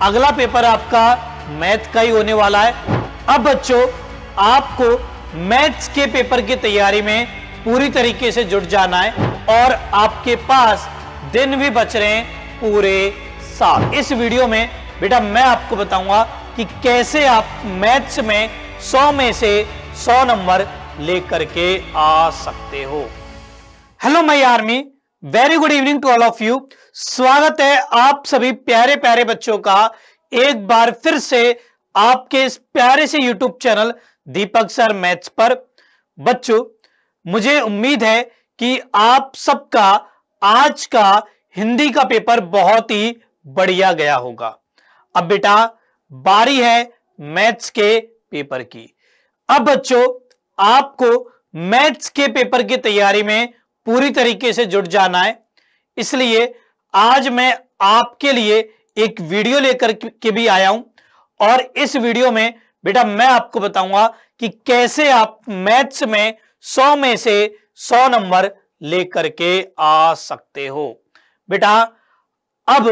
अगला पेपर आपका मैथ का ही होने वाला है। अब बच्चों आपको मैथ्स के पेपर की तैयारी में पूरी तरीके से जुट जाना है और आपके पास दिन भी बच रहे हैं पूरे 7। इस वीडियो में बेटा मैं आपको बताऊंगा कि कैसे आप मैथ्स में 100 में से 100 नंबर लेकर के आ सकते हो। Hello my army, very good evening to all of you. स्वागत है आप सभी प्यारे प्यारे बच्चों का एक बार फिर से आपके इस प्यारे से यूट्यूब चैनल दीपक सर मैथ्स पर। बच्चों मुझे उम्मीद है कि आप सबका आज का हिंदी का पेपर बहुत ही बढ़िया गया होगा। अब बेटा बारी है मैथ्स के पेपर की। अब बच्चों आपको मैथ्स के पेपर की तैयारी में पूरी तरीके से जुट जाना है, इसलिए आज मैं आपके लिए एक वीडियो लेकर के भी आया हूं और इस वीडियो में बेटा मैं आपको बताऊंगा कि कैसे आप मैथ्स में 100 में से 100 नंबर लेकर के आ सकते हो। बेटा अब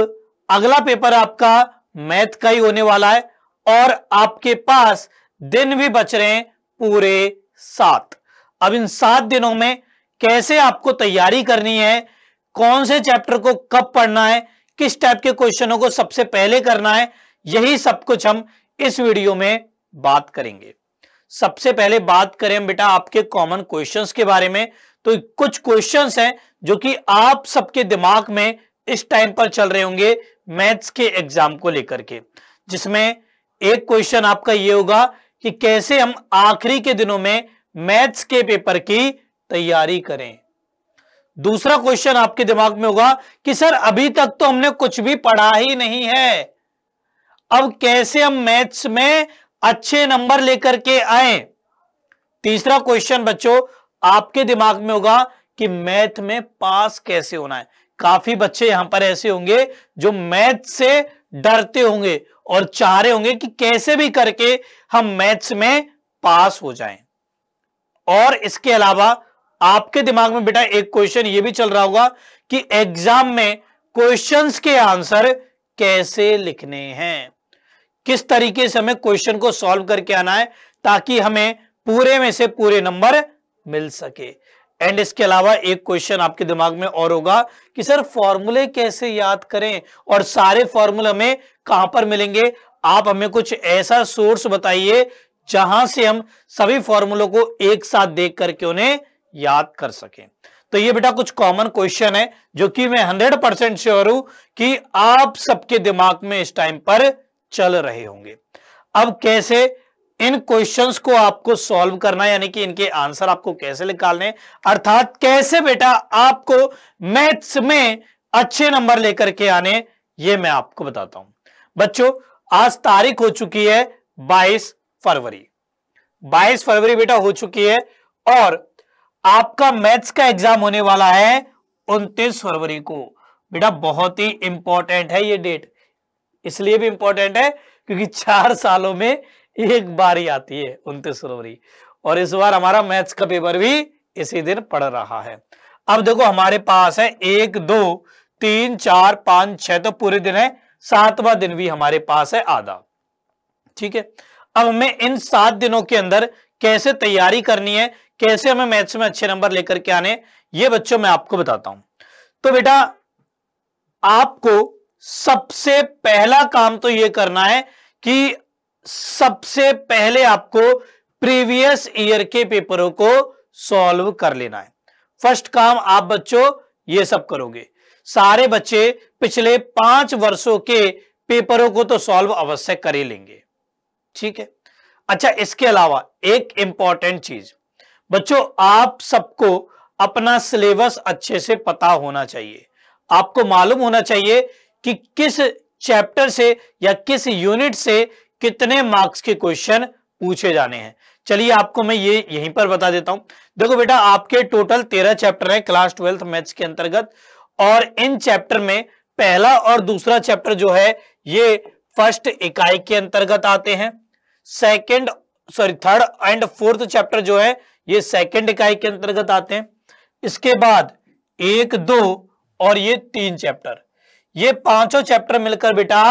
अगला पेपर आपका मैथ का ही होने वाला है और आपके पास दिन भी बच रहे हैं पूरे 7। अब इन 7 दिनों में कैसे आपको तैयारी करनी है, कौन से चैप्टर को कब पढ़ना है, किस टाइप के क्वेश्चनों को सबसे पहले करना है, यही सब कुछ हम इस वीडियो में बात करेंगे। सबसे पहले बात करें बेटा आपके कॉमन क्वेश्चंस के बारे में। तो कुछ क्वेश्चंस हैं जो कि आप सबके दिमाग में इस टाइम पर चल रहे होंगे मैथ्स के एग्जाम को लेकर के, जिसमें एक क्वेश्चन आपका ये होगा कि कैसे हम आखिरी के दिनों में मैथ्स के पेपर की तैयारी करें। दूसरा क्वेश्चन आपके दिमाग में होगा कि सर अभी तक तो हमने कुछ भी पढ़ा ही नहीं है, अब कैसे हम मैथ्स में अच्छे नंबर लेकर के आए। तीसरा क्वेश्चन बच्चों आपके दिमाग में होगा कि मैथ में पास कैसे होना है। काफी बच्चे यहां पर ऐसे होंगे जो मैथ से डरते होंगे और चाह रहे होंगे कि कैसे भी करके हम मैथ्स में पास हो जाएं। और इसके अलावा आपके दिमाग में बेटा एक क्वेश्चन ये भी चल रहा होगा कि एग्जाम में क्वेश्चंस के आंसर कैसे लिखने हैं, किस तरीके से हमें क्वेश्चन को सॉल्व करके आना है ताकि हमें पूरे में से पूरे नंबर मिल सके। एंड इसके अलावा एक क्वेश्चन आपके दिमाग में और होगा कि सर फॉर्मूले कैसे याद करें और सारे फॉर्मूले हमें कहां पर मिलेंगे। आप हमें कुछ ऐसा सोर्स बताइए जहां से हम सभी फॉर्मूलों को एक साथ देख करके उन्हें याद कर सकें। तो ये बेटा कुछ कॉमन क्वेश्चन है जो कि मैं 100% श्योर हूं कि आप सबके दिमाग में इस टाइम पर चल रहे होंगे। अब कैसे इन क्वेश्चंस को आपको सॉल्व करना है, यानी कि इनके आंसर आपको कैसे निकालने, अर्थात कैसे बेटा आपको मैथ्स में अच्छे नंबर लेकर के आने, ये मैं आपको बताता हूं। बच्चों आज तारीख हो चुकी है 22 फरवरी। 22 फरवरी बेटा हो चुकी है और आपका मैथ्स का एग्जाम होने वाला है 29 फरवरी को। बेटा बहुत ही इंपॉर्टेंट है ये डेट, इसलिए भी इंपॉर्टेंट है क्योंकि 4 सालों में एक बार ही आती है 29 फरवरी, और इस बार हमारा मैथ्स का पेपर भी इसी दिन पढ़ रहा है। अब देखो हमारे पास है 1 2 3 4 5 6 तो पूरे दिन है, 7वां दिन भी हमारे पास है आधा। ठीक है, अब हमें इन 7 दिनों के अंदर कैसे तैयारी करनी है, कैसे हमें मैथ्स में अच्छे नंबर लेकर के आने, ये बच्चों मैं आपको बताता हूं। तो बेटा आपको सबसे पहला काम तो यह करना है कि सबसे पहले आपको प्रीवियस ईयर के पेपरों को सॉल्व कर लेना है। फर्स्ट काम आप बच्चों ये सब करोगे, सारे बच्चे पिछले 5 वर्षों के पेपरों को तो सॉल्व अवश्य कर ही लेंगे। ठीक है, अच्छा इसके अलावा एक इंपॉर्टेंट चीज बच्चों, आप सबको अपना सिलेबस अच्छे से पता होना चाहिए। आपको मालूम होना चाहिए कि किस चैप्टर से या किस यूनिट से कितने मार्क्स के क्वेश्चन पूछे जाने हैं। चलिए आपको मैं ये यहीं पर बता देता हूं। देखो बेटा आपके टोटल 13 चैप्टर हैं क्लास 12th मैथ्स के अंतर्गत, और इन चैप्टर में पहला और दूसरा चैप्टर जो है ये फर्स्ट इकाई के अंतर्गत आते हैं। थर्ड एंड फोर्थ चैप्टर जो है ये सेकंड इकाई के अंतर्गत आते हैं। इसके बाद 1 2 और ये 3 चैप्टर, ये पांचों चैप्टर मिलकर बेटा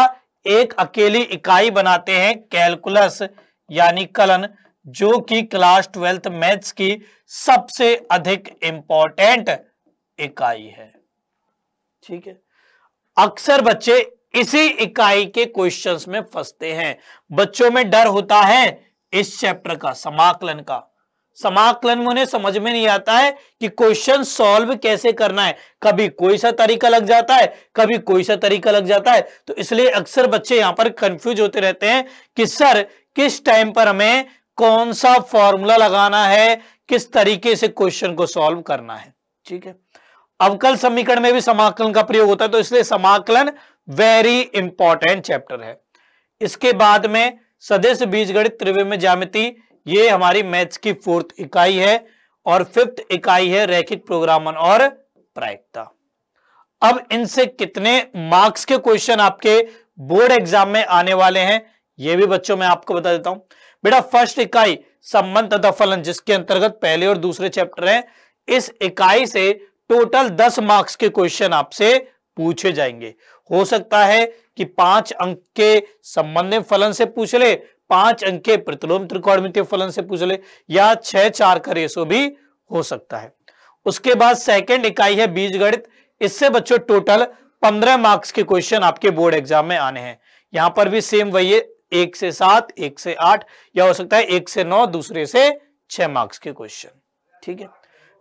एक अकेली इकाई बनाते हैं कैलकुलस यानी कलन, जो कि क्लास 12th मैथ्स की सबसे अधिक इंपॉर्टेंट इकाई है। ठीक है, अक्सर बच्चे इसी इकाई के क्वेश्चंस में फंसते हैं। बच्चों में डर होता है इस चैप्टर का, समाकलन का। समाकलन में उन्हें समझ में नहीं आता है कि क्वेश्चन सॉल्व कैसे करना है। कभी कोई सा तरीका लग जाता है, कभी कोई सा तरीका लग जाता है। तो इसलिए अक्सर बच्चे यहां पर कंफ्यूज होते रहते हैं कि सर किस टाइम पर हमें कौन सा फॉर्मूला लगाना है, किस तरीके से क्वेश्चन को सॉल्व करना है। ठीक है, अवकल समीकरण में भी समाकलन का प्रयोग होता है, तो इसलिए समाकलन वेरी इंपॉर्टेंट चैप्टर है। इसके बाद में सदिश बीजगणित त्रिविमीय ज्यामिति, ये हमारी मैथ्स की 4th इकाई है, और 5th इकाई है रैखिक प्रोग्रामन और प्रायिकता। अब इनसे कितने मार्क्स के क्वेश्चन आपके बोर्ड एग्जाम में आने वाले हैं, ये भी बच्चों मैं आपको बता देता हूं। बेटा फर्स्ट इकाई संबंध तथा फलन, जिसके अंतर्गत पहले और दूसरे चैप्टर हैं, इस इकाई से टोटल 10 मार्क्स के क्वेश्चन आपसे पूछे जाएंगे। हो सकता है कि 5 अंक के संबंधित फलन से पूछ ले, 5 अंक के प्रतिलोम त्रिकोणमितीय फलन से पूछ ले, या 6-4 का रेशो भी हो सकता है। उसके बाद सेकंड इकाई है बीजगणित, इससे बच्चों टोटल 15 मार्क्स के क्वेश्चन आपके बोर्ड एग्जाम में आने हैं। यहां पर भी सेम वही है, 1 से 7, 1 से 8, या हो सकता है 1 से 9, दूसरे से 6 मार्क्स के क्वेश्चन। ठीक है,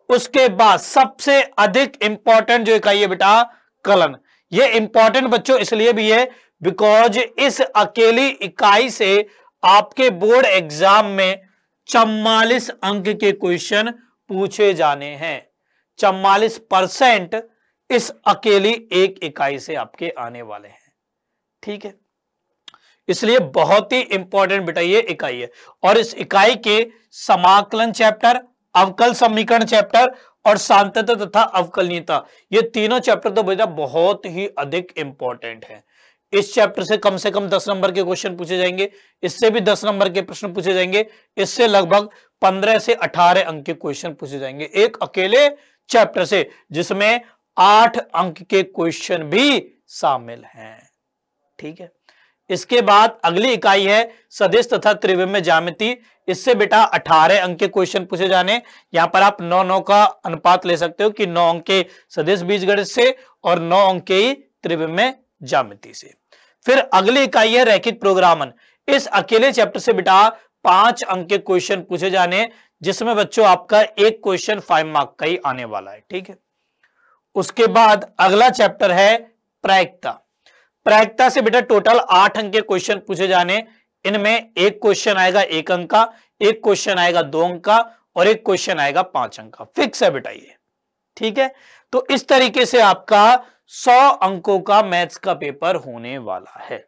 उसके बाद सबसे अधिक इंपॉर्टेंट जो इकाई है बेटा कलन। ये इंपॉर्टेंट बच्चों इसलिए भी है बिकॉज इस अकेली इकाई से आपके बोर्ड एग्जाम में 44 अंक के क्वेश्चन पूछे जाने हैं। 44% इस अकेली एक इकाई से आपके आने वाले हैं। ठीक है, इसलिए बहुत ही इंपॉर्टेंट बेटा ये इकाई है। और इस इकाई के समाकलन चैप्टर, अवकल समीकरण चैप्टर और सांतत्य तथा अवकलनीयता, ये तीनों चैप्टर तो बेटा बहुत ही अधिक इंपॉर्टेंट है। इस चैप्टर से कम 10 नंबर के क्वेश्चन पूछे जाएंगे, इससे भी 10 नंबर के प्रश्न पूछे जाएंगे, इससे लगभग 15 से 18 अंक के क्वेश्चन पूछे जाएंगे एक अकेले चैप्टर से, जिसमें 8 अंक के क्वेश्चन भी शामिल हैं। ठीक है, इसके बाद अगली इकाई है सदिश तथा त्रिविमीय ज्यामिति, इससे बेटा 18 अंक के क्वेश्चन पूछे जाने। यहां पर आप 9-9 का अनुपात ले सकते हो कि 9 अंक के सदिश बीजगणित से और 9 अंक के त्रिविमीय ज्यामिति से। फिर अगली इकाई है रैखिक प्रोग्रामन, इस अकेले चैप्टर से बेटा 5 अंक के क्वेश्चन पूछे जाने, जिसमें बच्चों आपका एक क्वेश्चन 5 मार्क का ही आने वाला है। ठीक है, उसके बाद अगला चैप्टर है प्रायिकता। प्रायिकता से बेटा टोटल 8 अंक के क्वेश्चन पूछे जाने, इनमें एक क्वेश्चन आएगा 1 अंक का, एक क्वेश्चन आएगा 2 अंक का, और एक क्वेश्चन आएगा 5 अंक का। फिक्स है बेटा ये। ठीक है, तो इस तरीके से आपका 100 अंकों का मैथ्स का पेपर होने वाला है।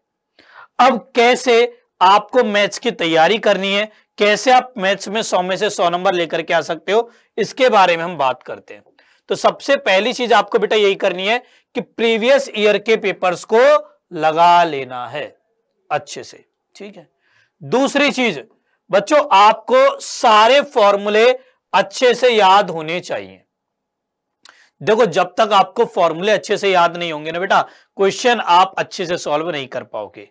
अब कैसे आपको मैथ्स की तैयारी करनी है, कैसे आप मैथ्स में 100 में से 100 नंबर लेकर के आ सकते हो, इसके बारे में हम बात करते हैं। तो सबसे पहली चीज आपको बेटा यही करनी है कि प्रीवियस ईयर के पेपर्स को लगा लेना है अच्छे से। ठीक है, दूसरी चीज बच्चों आपको सारे फॉर्मूले अच्छे से याद होने चाहिए। देखो जब तक आपको फॉर्मूले अच्छे से याद नहीं होंगे ना बेटा, क्वेश्चन आप अच्छे से सॉल्व नहीं कर पाओगे।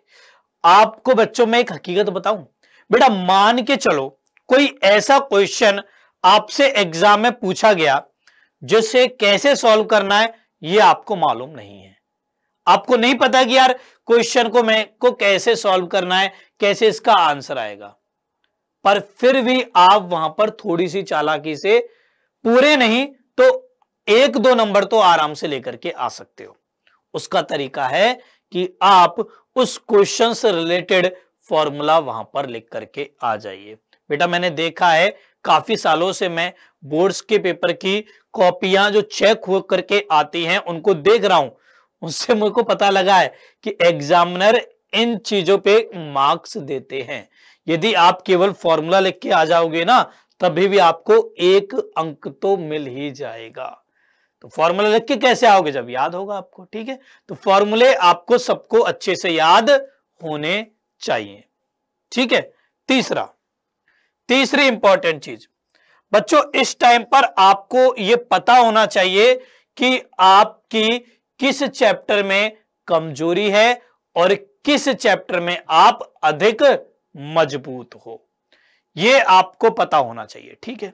आपको बच्चों में एक हकीकत बताऊं बेटा, मान के चलो कोई ऐसा क्वेश्चन आपसे एग्जाम में पूछा गया जिसे कैसे सॉल्व करना है ये आपको मालूम नहीं है, आपको नहीं पता कि यार क्वेश्चन को कैसे सॉल्व करना है, कैसे इसका आंसर आएगा, पर फिर भी आप वहां पर थोड़ी सी चालाकी से पूरे नहीं तो 1-2 नंबर तो आराम से लेकर के आ सकते हो। उसका तरीका है कि आप उस क्वेश्चन से रिलेटेड फॉर्मूला वहां पर लिख करके आ जाइए। बेटा मैंने देखा है काफी सालों से मैं बोर्ड्स के पेपर की कॉपियां जो चेक हो करके आती हैं उनको देख रहा हूं, उससे मुझे को पता लगा है कि एग्जामिनर इन चीजों पे मार्क्स देते हैं। यदि आप केवल फॉर्मूला लिख के आ जाओगे ना तभी भी आपको 1 अंक तो मिल ही जाएगा। तो फॉर्मूला लिख के कैसे आओगे, जब याद होगा आपको। ठीक है, तो फॉर्मूले आपको सबको अच्छे से याद होने चाहिए। ठीक है, तीसरी इंपॉर्टेंट चीज बच्चों, इस टाइम पर आपको यह पता होना चाहिए कि आपकी किस चैप्टर में कमजोरी है और किस चैप्टर में आप अधिक मजबूत हो, यह आपको पता होना चाहिए। ठीक है,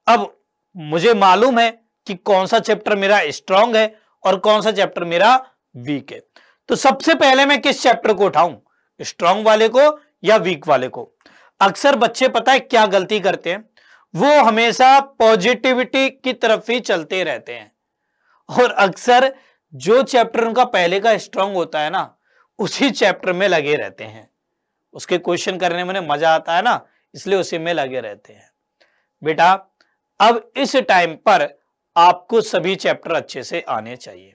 अब मुझे मालूम है कि कौन सा चैप्टर मेरा स्ट्रांग है और कौन सा चैप्टर मेरा वीक है। तो सबसे पहले मैं किस चैप्टर को उठाऊं, स्ट्रांग वाले को या वीक वाले को? अक्सर बच्चे पता है क्या गलती करते हैं, वो हमेशा पॉजिटिविटी की तरफ ही चलते रहते हैं और अक्सर जो चैप्टर उनका पहले का स्ट्रांग होता है ना, उसी चैप्टर में लगे रहते हैं। उसके क्वेश्चन करने में मजा आता है ना, इसलिए उसी में लगे रहते हैं। बेटा अब इस टाइम पर आपको सभी चैप्टर अच्छे से आने चाहिए,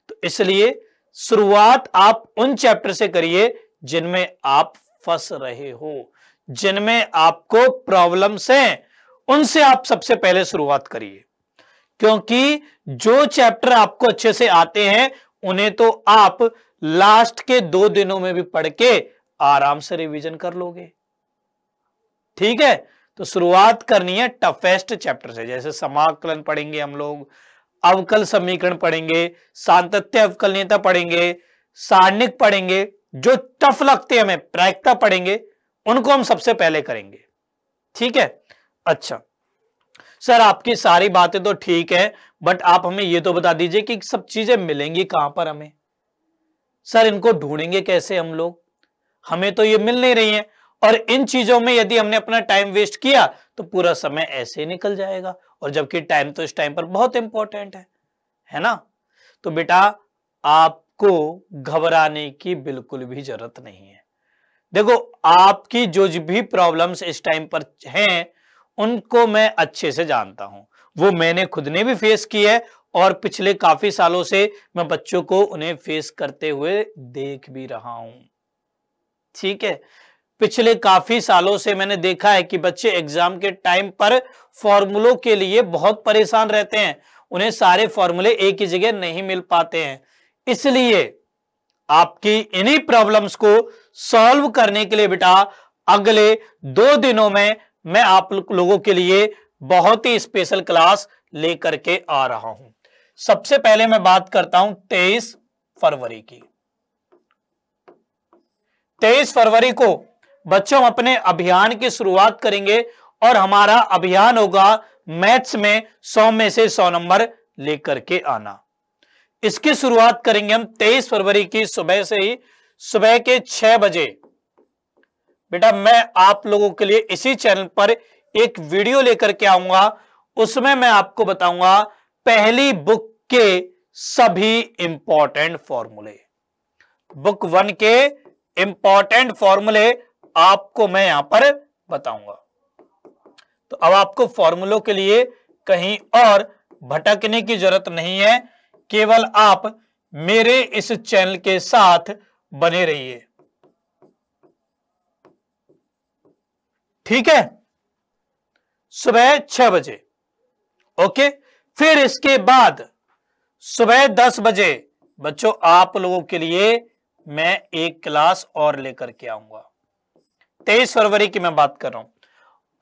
तो इसलिए शुरुआत आप उन चैप्टर से करिए जिनमें आप फंस रहे हो, जिनमें आपको प्रॉब्लम्स हैं, उनसे आप सबसे पहले शुरुआत करिए। क्योंकि जो चैप्टर आपको अच्छे से आते हैं उन्हें तो आप लास्ट के 2 दिनों में भी पढ़ के आराम से रिवीजन कर लोगे। ठीक है, तो शुरुआत करनी है टफेस्ट चैप्टर से, जैसे समाकलन पढ़ेंगे हम लोग, अवकल समीकरण पढ़ेंगे, सातत्य अवकलनीयता पढ़ेंगे, सारणिक पढ़ेंगे, जो टफ लगते हैं हमें प्रायिकता पढ़ेंगे, उनको हम सबसे पहले करेंगे। ठीक है, अच्छा सर आपकी सारी बातें तो ठीक है, बट आप हमें ये तो बता दीजिए कि सब चीजें मिलेंगी कहां पर हमें? सर इनको ढूंढेंगे कैसे हम लोग? हमें तो ये मिल नहीं रही है, और इन चीजों में यदि हमने अपना टाइम वेस्ट किया तो पूरा समय ऐसे ही निकल जाएगा, और जबकि टाइम तो इस टाइम पर बहुत इंपॉर्टेंट है ना? तो बेटा आपको घबराने की बिल्कुल भी जरूरत नहीं है। देखो आपकी जो भी प्रॉब्लम्स इस टाइम पर हैं उनको मैं अच्छे से जानता हूं, वो मैंने खुद ने भी फेस की है और पिछले काफी सालों से मैं बच्चों को उन्हें फेस करते हुए देख भी रहा हूं। ठीक है, पिछले काफी सालों से मैंने देखा है कि बच्चे एग्जाम के टाइम पर फॉर्मूलों के लिए बहुत परेशान रहते हैं, उन्हें सारे फॉर्मूले एक ही जगह नहीं मिल पाते हैं। इसलिए आपकी इन्हीं प्रॉब्लम्स को सॉल्व करने के लिए बेटा अगले 2 दिनों में मैं आप लोगों के लिए बहुत ही स्पेशल क्लास लेकर के आ रहा हूं। सबसे पहले मैं बात करता हूं 23 फरवरी की। 23 फरवरी को बच्चों हम अपने अभियान की शुरुआत करेंगे और हमारा अभियान होगा मैथ्स में 100 में से 100 नंबर लेकर के आना। इसकी शुरुआत करेंगे हम 23 फरवरी की सुबह से ही, सुबह के 6 बजे। बेटा मैं आप लोगों के लिए इसी चैनल पर एक वीडियो लेकर के आऊंगा, उसमें मैं आपको बताऊंगा पहली बुक के सभी इंपॉर्टेंट फॉर्मूले। बुक 1 के इंपॉर्टेंट फॉर्मूले आपको मैं यहां पर बताऊंगा। तो अब आपको फॉर्मूलों के लिए कहीं और भटकने की जरूरत नहीं है, केवल आप मेरे इस चैनल के साथ बने रहिए। ठीक है, सुबह 6 बजे। ओके, फिर इसके बाद सुबह 10 बजे बच्चों आप लोगों के लिए मैं एक क्लास और लेकर के आऊंगा। 23 फरवरी की मैं बात कर रहा हूं।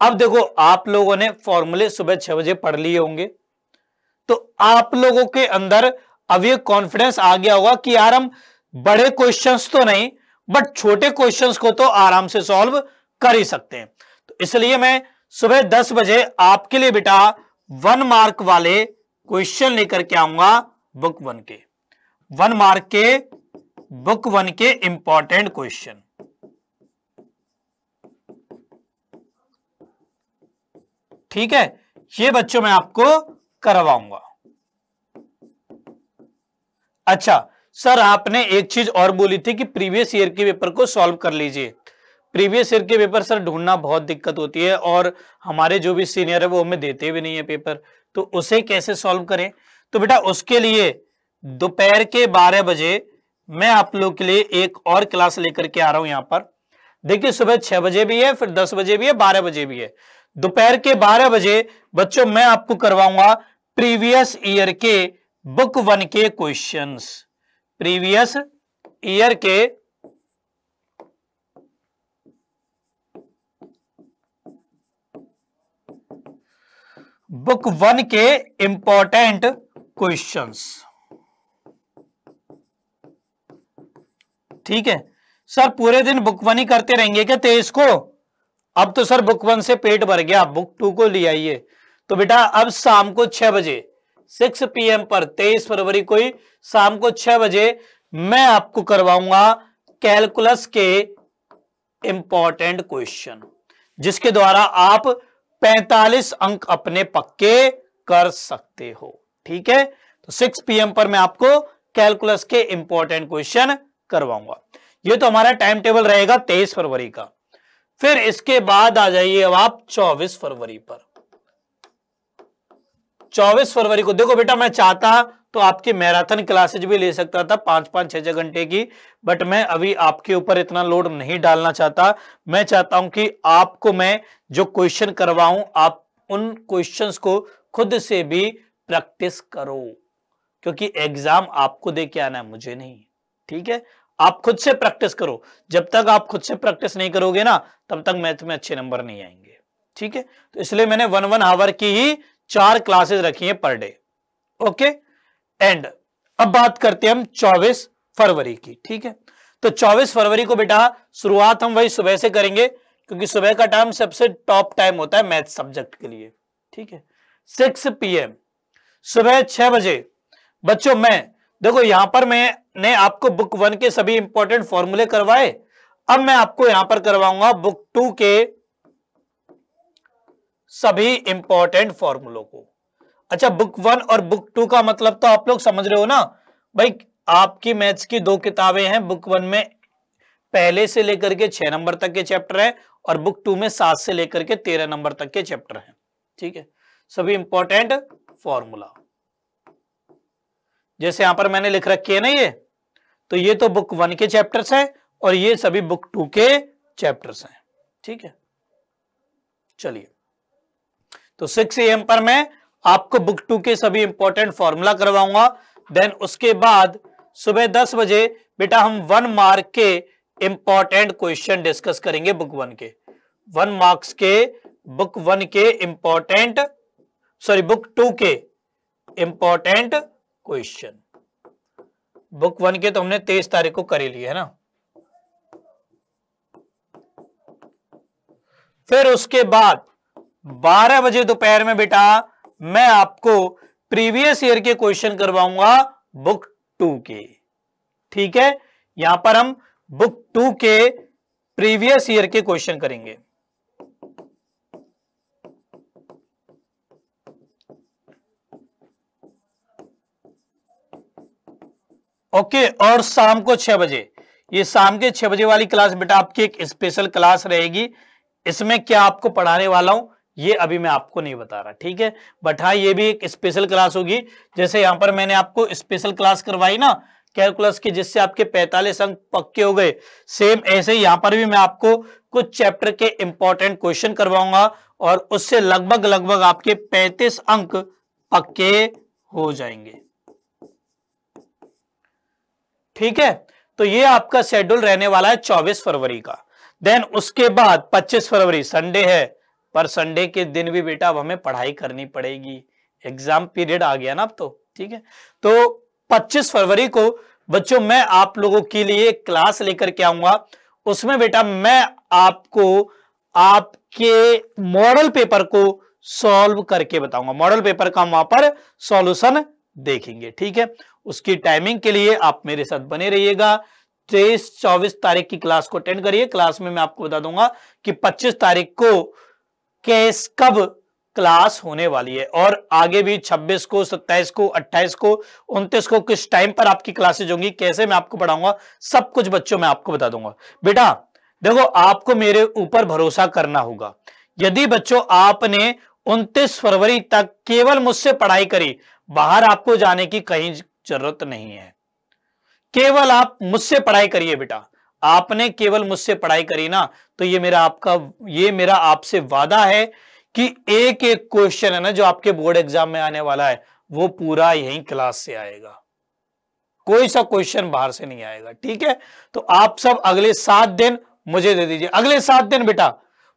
अब देखो आप लोगों ने फॉर्मूले सुबह 6 बजे पढ़ लिए होंगे, तो आप लोगों के अंदर अब ये कॉन्फिडेंस आ गया होगा कि यार हम बड़े क्वेश्चंस तो नहीं बट छोटे क्वेश्चंस को तो आराम से सॉल्व कर ही सकते हैं। तो इसलिए मैं सुबह 10 बजे आपके लिए बेटा 1 मार्क वाले क्वेश्चन लेकर के आऊंगा बुक 1 के। 1 मार्क के बुक 1 के इंपॉर्टेंट क्वेश्चन। ठीक है, ये बच्चों मैं आपको करवाऊंगा। अच्छा सर आपने एक चीज और बोली थी कि प्रीवियस ईयर के पेपर को सॉल्व कर लीजिए। प्रीवियस ईयर के पेपर सर ढूंढना बहुत दिक्कत होती है और हमारे जो भी सीनियर है वो हमें देते भी नहीं है पेपर, तो उसे कैसे सॉल्व करें? तो बेटा उसके लिए दोपहर के 12 बजे मैं आप लोग के लिए एक और क्लास लेकर के आ रहा हूं यहां पर। देखिए सुबह 6 बजे भी है, फिर 10 बजे भी है, 12 बजे भी है। दोपहर के 12 बजे बच्चों मैं आपको करवाऊंगा प्रीवियस ईयर के बुक 1 के क्वेश्चंस। प्रीवियस ईयर के बुक 1 के इंपॉर्टेंट क्वेश्चंस। ठीक है, सर पूरे दिन बुक 1 ही करते रहेंगे क्या 23 को? अब तो सर बुक 1 से पेट भर गया, बुक 2 को ले आइए। तो बेटा अब शाम को 6 बजे 6 PM पर 23 फरवरी को ही शाम को 6 बजे मैं आपको करवाऊंगा कैलकुलस के इंपॉर्टेंट क्वेश्चन, जिसके द्वारा आप 45 अंक अपने पक्के कर सकते हो। ठीक है, तो 6 PM पर मैं आपको कैलकुलस के इंपॉर्टेंट क्वेश्चन करवाऊंगा। ये तो हमारा टाइम टेबल रहेगा 23 फरवरी का। फिर इसके बाद आ जाइए अब आप 24 फरवरी पर। 24 फरवरी को देखो बेटा, मैं चाहता तो आपकी मैराथन क्लासेज भी ले सकता था 5-5, 6-6 घंटे की, बट मैं अभी आपके ऊपर इतना लोड नहीं डालना चाहता। मैं चाहता हूं कि आपको मैं जो क्वेश्चन करवाऊं, आप उन क्वेश्चंस को खुद से भी प्रैक्टिस करो, क्योंकि एग्जाम आपको दे के आना है, मुझे नहीं। ठीक है, आप खुद से प्रैक्टिस करो। जब तक आप खुद से प्रैक्टिस नहीं करोगे ना, तब तक मैथ में अच्छे नंबर नहीं आएंगे। ठीक है, तो इसलिए मैंने 1-1 आवर की ही 4 क्लासेस रखी है पर डे। ओके, एंड अब बात करते हैं हम 24 फरवरी की। ठीक है, तो 24 फरवरी को बेटा शुरुआत हम वही सुबह से करेंगे, क्योंकि सुबह का टाइम सबसे टॉप टाइम होता है मैथ सब्जेक्ट के लिए। ठीक है, 6 PM सुबह 6 बजे बच्चों, मैं देखो यहां पर मैंने आपको बुक 1 के सभी इंपॉर्टेंट फॉर्मूले करवाए। अब मैं आपको यहां पर करवाऊंगा बुक 2 के सभी इंपॉर्टेंट फॉर्मूलों को। अच्छा, बुक 1 और बुक 2 का मतलब तो आप लोग समझ रहे हो ना भाई। आपकी मैथ्स की 2 किताबें हैं। बुक 1 में पहले से लेकर के 6 नंबर तक के चैप्टर है, और बुक 2 में 7 से लेकर के 13 नंबर तक के चैप्टर हैं। ठीक है, सभी इंपॉर्टेंट फॉर्मूला जैसे यहां पर मैंने लिख रखी है ना, ये तो ये तो बुक 1 के चैप्टर्स हैं, और ये सभी बुक 2 के चैप्टर्स हैं। ठीक है, चलिए, तो 6 AM पर मैं आपको बुक 2 के सभी इंपॉर्टेंट फॉर्मूला करवाऊंगा। देन उसके बाद सुबह 10 बजे बेटा हम 1 मार्क के इंपॉर्टेंट क्वेश्चन डिस्कस करेंगे बुक 1 के। 1 मार्क्स के बुक 1 के इंपॉर्टेंट, सॉरी बुक 2 के इंपॉर्टेंट क्वेश्चन। बुक 1 के तो हमने 23 तारीख को कर ही लिए है ना। फिर उसके बाद 12 बजे दोपहर में बेटा मैं आपको प्रीवियस ईयर के क्वेश्चन करवाऊंगा बुक 2 के। ठीक है, यहां पर हम बुक 2 के प्रीवियस ईयर के क्वेश्चन करेंगे। ओके, और शाम को 6 बजे, ये शाम के 6 बजे वाली क्लास बेटा आपकी एक स्पेशल क्लास रहेगी। इसमें क्या आपको पढ़ाने वाला हूं ये अभी मैं आपको नहीं बता रहा। ठीक है, बट हाँ ये भी एक स्पेशल क्लास होगी। जैसे यहां पर मैंने आपको स्पेशल क्लास करवाई ना कैलकुलस की, जिससे आपके 45 अंक पक्के हो गए, सेम ऐसे ही यहां पर भी मैं आपको कुछ चैप्टर के इंपॉर्टेंट क्वेश्चन करवाऊंगा, और उससे लगभग आपके 35 अंक पक्के हो जाएंगे। ठीक है, तो ये आपका शेड्यूल रहने वाला है 24 फरवरी का। देन उसके बाद 25 फरवरी संडे है, पर संडे के दिन भी बेटा अब हमें पढ़ाई करनी पड़ेगी, एग्जाम पीरियड आ गया ना अब तो। ठीक है, तो 25 फरवरी को बच्चों मैं आप लोगों के लिए क्लास लेकर के आऊंगा। उसमें बेटा मैं आपको आपके मॉडल पेपर को सॉल्व करके बताऊंगा। मॉडल पेपर का वहां पर सॉल्यूशन देखेंगे। ठीक है, उसकी टाइमिंग के लिए आप मेरे साथ बने रहिएगा। 23-24 तारीख की क्लास को अटेंड करिए। क्लास में मैं आपको बता दूंगा कि 25 तारीख को कब क्लास होने वाली है, और आगे भी 26 को, 27 को, 28 को, 29 को किस टाइम पर आपकी क्लासेज होंगी, कैसे मैं आपको पढ़ाऊंगा, सब कुछ बच्चों मैं आपको बता दूंगा। बेटा देखो आपको मेरे ऊपर भरोसा करना होगा। यदि बच्चों आपने 29 फरवरी तक केवल मुझसे पढ़ाई करी, बाहर आपको जाने की कहीं जरूरत नहीं है। केवल आप मुझसे पढ़ाई करिए बेटा। आपने केवल मुझसे पढ़ाई करी ना, तो ये मेरा आपसे वादा है कि एक एक क्वेश्चन है ना जो आपके बोर्ड एग्जाम में आने वाला है, वो पूरा यही क्लास से आएगा। कोई सा क्वेश्चन बाहर से नहीं आएगा। ठीक है, तो आप सब अगले 7 दिन मुझे दे दीजिए। अगले 7 दिन बेटा,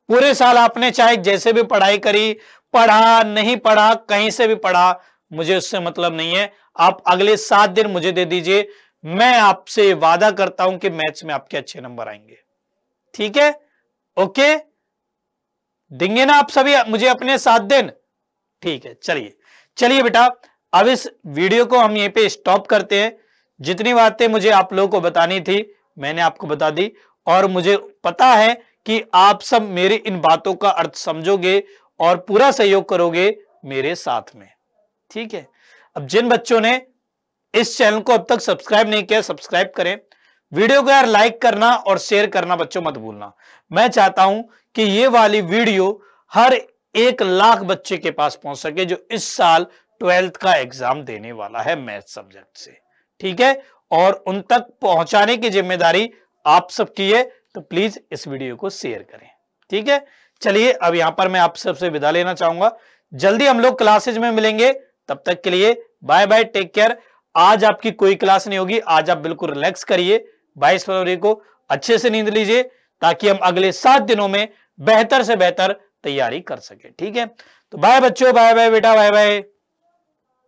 पूरे साल आपने चाहे जैसे भी पढ़ाई करी, पढ़ा नहीं पढ़ा, कहीं से भी पढ़ा, मुझे उससे मतलब नहीं है। आप अगले 7 दिन मुझे दे दीजिए। मैं आपसे वादा करता हूं कि मैथ्स में आपके अच्छे नंबर आएंगे। ठीक है, ओके, देंगे ना आप सभी मुझे अपने साथ दिन? ठीक है, चलिए बेटा, अब इस वीडियो को हम यहीं पे स्टॉप करते हैं। जितनी बातें मुझे आप लोगों को बतानी थी मैंने आपको बता दी, और मुझे पता है कि आप सब मेरी इन बातों का अर्थ समझोगे और पूरा सहयोग करोगे मेरे साथ में। ठीक है, अब जिन बच्चों ने इस चैनल को अब तक सब्सक्राइब नहीं किया, सब्सक्राइब करें। वीडियो को यार लाइक करना और शेयर करना बच्चों मत भूलना। मैं चाहता हूं कि ये वाली वीडियो हर 1 लाख बच्चे के पास पहुंच सके जो इस साल 12th का एग्जाम देने वाला है मैथ सब्जेक्ट से। ठीक है, और उन तक पहुंचाने की जिम्मेदारी आप सबकी है, तो प्लीज इस वीडियो को शेयर करें। ठीक है, चलिए अब यहां पर मैं आप सबसे विदा लेना चाहूंगा। जल्दी हम लोग क्लासेज में मिलेंगे, तब तक के लिए बाय बाय, टेक केयर। आज आपकी कोई क्लास नहीं होगी, आज आप बिल्कुल रिलैक्स करिए। 22 फरवरी को अच्छे से नींद लीजिए ताकि हम अगले 7 दिनों में बेहतर से बेहतर तैयारी कर सके। ठीक है, तो बाय बच्चों, बाय बाय बेटा, बाय बाय।